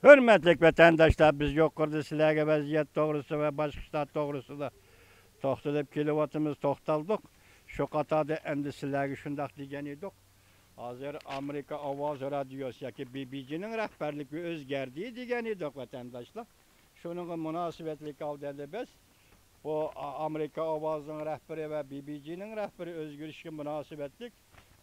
Hürmetlik vatandaşlar, biz yukarıda sizlerge vaziyet doğrusu ve başka doğrusu da toxtalıb kilovatımız toxtaldık. Şu qatada endi sizlerge şundaq degen edik. Hazır Amerika Avaz Radyosu yoki BBC'nin rəhbərligi özgerdiyi degen edik vatandaşlar. Şunun münasibetlik aldığında biz bu Amerika Avaz'ın rəhbəri ve BBC'nin rəhbəri özgürüşü münasibetlik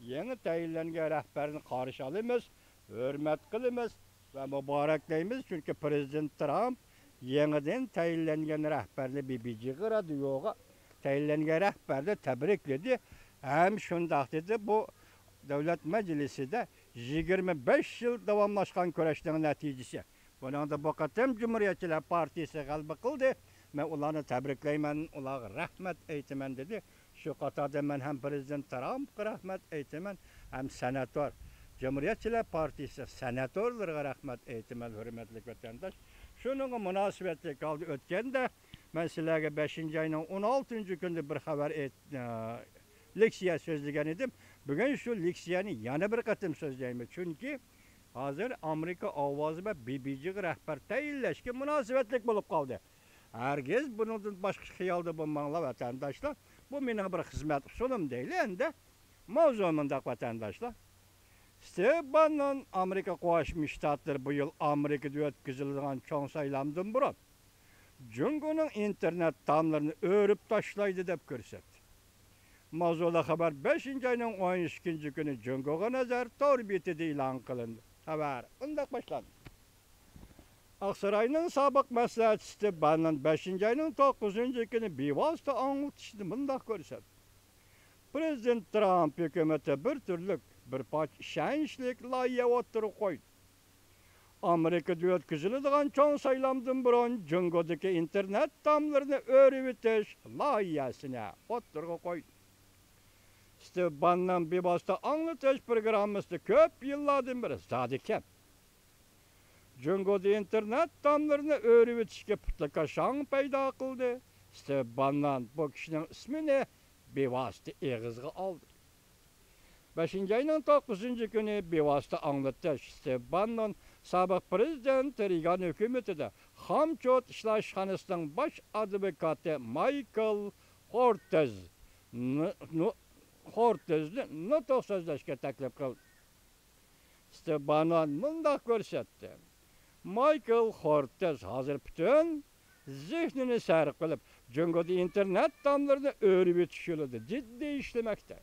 yeni tayinlengen rəhbərini qarşı alımız, hürmet qılımız ve mübarekleyimiz çünkü Prezident Trump yeniden tayinlengen rəhbərli BBC radyoga tayinlengen rəhbərli təbrikledi. Hem şundaq dedi, bu Devlet Meclisi de 25 yıl davamlaşkan köreşliğin neticesi. Bunun da bu qatim Cumhuriyetçiler Partisi qalbi qıldı. Ben ularını təbrikleymen, ularga rahmet eytimen dedi. Şu qatada men hem Prezident Trump'a rahmet eytimen, hem senatör. Cumhuriyetçiler Partisi senatörlerine rahmet eytimen, hürmetlik vatandaş. Şunun münasibetli kaldı ötkende, ben sizlerge 5. ayının 16. günde bir haber leksiya sözlügen edim. Bugün şu leksiyani yana bir katım sözleyeyim. Çünkü hazır Amerika Avazı ve BBC rəhbər təyinləşki münasibetlik bulup kaldı. Herkes bunun başka xiyalda bulmanla vatandaşlar. Bu benim bir hizmet usulum değil. Ende mavzumunda vatandaşlar. Steban'ın Amerika Qoşmuş Ştatları bu yıl Amerika'da ötküzüldüğün çoğun saylamdan buran. Cungo'nun internet tamlarını örüp taşlaydı dep görsetti. Mavzula haber 5. ayının 12. günü Cungo'ga nazar torbiyeti ilan kılındı. Haber bundak başlandı. Aksaray'ın sabık məsləhətçisi Steban'ın 5. ayının 9. günü bir vasıta anlatışını bundak görsetti. Prezident Trump hükümete bir türlük bir paç şenşlik layya oturup koydu. Amerika'da ötküzülüdüğün çoğun saylamdan buran Cungo'daki internet tamlarını örüvüteş layyasına oturup koydu. Steban'dan bir vasıta anlatış programımızda köp yıllardan beri zadikem. Cungo'da internet tamlarını örüvütüşke putlaka şan payda kıldı. Steban'dan bu kişinin ismini bir vasıta eğizge aldı. 5. ayının 9. günü bir vasıta anlatış Steban'dan sabık prezident Reagan hükümeti de Hamçot işlaşhanısının baş advokatı Michael Hortez'li notok sözleşke teklif kıldı. Steban'dan mındak görsetti. Michael Hortez hazır bütün zihnini sərq kılıp Cungo'da internet tamlarını örüvütüşülüdü, ciddi işlemekte.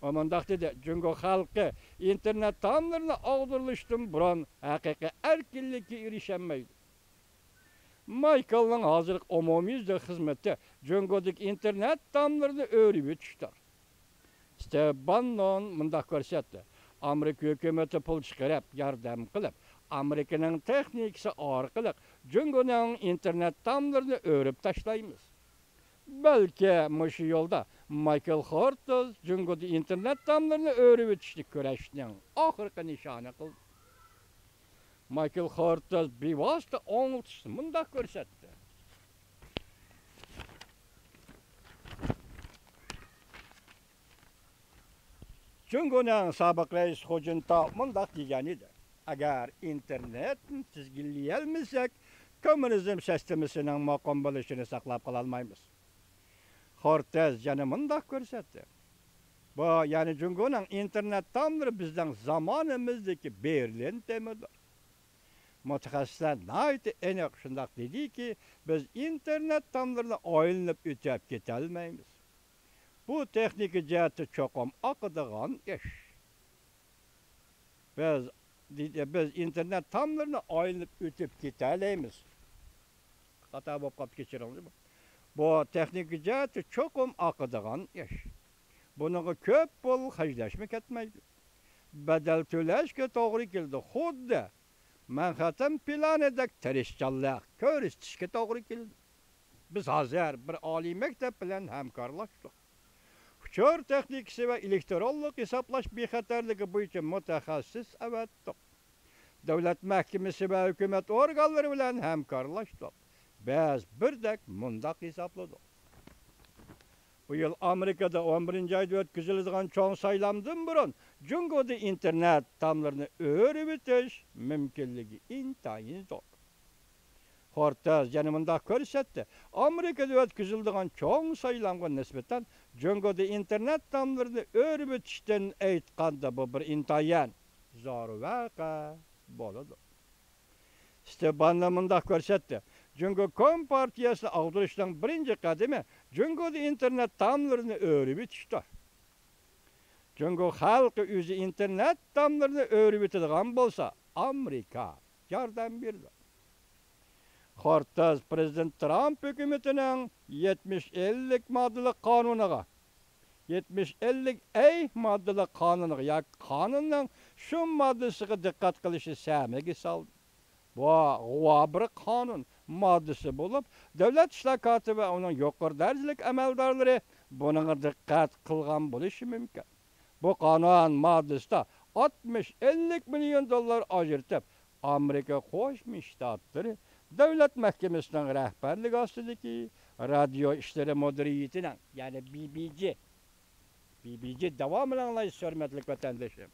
Omandaq dedi, Cungo halkı internet tamlarını ağdırılıştım buran hakiki erkinlikki erişenmeydi. Michael'ın hazırlık umumizde hizmeti Cungo'daki internet tamlarını örüvütüştür. Steban'dan mındak görsetti. Amerika hükümeti pul çıkarıp, yardım kılıp, Amerika'nın teknikisi arkalık Cungo'nun internet tamlarını örüp taşlayımız. Belki şu yolda Michael Hortez Cungo'da internet tamlarını örüvütüşlük köreşinin ahırkı nişanı kıldı. Michael Hortez bir vasıta anlatışını mındak görsetti. Cungo'nun sabık reis Hocunta mındak degen idi. Eğer internet tizginleyelmesek komünizm sistemisinin makam buluşunu saklap kalalmayız. Hortez yani mındak görsetti. Bu yani Cungo'nun internet tamları bizden zamanımızdaki Berlin temidir. Mütehassisler nayeti enek şundak dedi ki biz internet tamlarını oynayıp ötüp ketelmeyimiz. Bu teknik cihati çokum akıdığan iş. Biz internet tamlarını oynayıp ötüp keteleyimiz. Hata bop kap geçirelim mi? Bu teknik cihati çokum akıdığan iş. Bunun köp bol haclaşmak etmeydi. Bedel töleşke doğru geldi. Xuddi Manhattan plan edek terişçallıq, körüstüşke doğru geldi. Biz hazır bir ali mektep bilen hemkarlaştık. Uçur teknikisi ve elektronik hesaplaş bexatarlığı boyunca mütehasssis evettik. Devlet mahkemesi ve hükümet organları bilen hemkarlaştık. Biz birdek mundaq hesapladık. Bu yıl Amerika'da 11. ayda ötküzülüdüğün çoğun saylamdan burun Cungo'da internet tamlarını örüp ötüş mümkünlüğü intayin zor. Hortaz yanımında körsetti. Amerika'da ötküzüldüğün çoğun sayılanğa nispeten Cungo'da internet tamlarını örüp ötüşten eytkanda bu bir intayin zor vaka boladı. Stebanlamında körsetti. Cungo Kom Partiyası ağdırıştan birinci kademi Cungo'da internet tamlarını örüp ötüştü. Cungo halkı özü internet tamlarını örüp ötüdüğün bolsa Amerika yardım berdi. Hortaz Prezident Trump hükümetinin 70-50 maddelik kanunaga 70-50 ey maddelik kanunaga ya kanunun şu maddesiga dikkat kılışı sämegi saldı. Bu bir kanun maddesi bulup devlet işler ve onun yukarı derecelik emeldarları buna dikkat kılgan buluşu mümkün. Bu kanun maddesi de 60-50 milyon dolar ajırtıp Amerika Koşmuş Ştatları Devlet Mahkemesi'nin rehberlik astındaki radyo işleri müdüriyetinden yani BBC devamlı anlayış hürmetlik vatandaşım.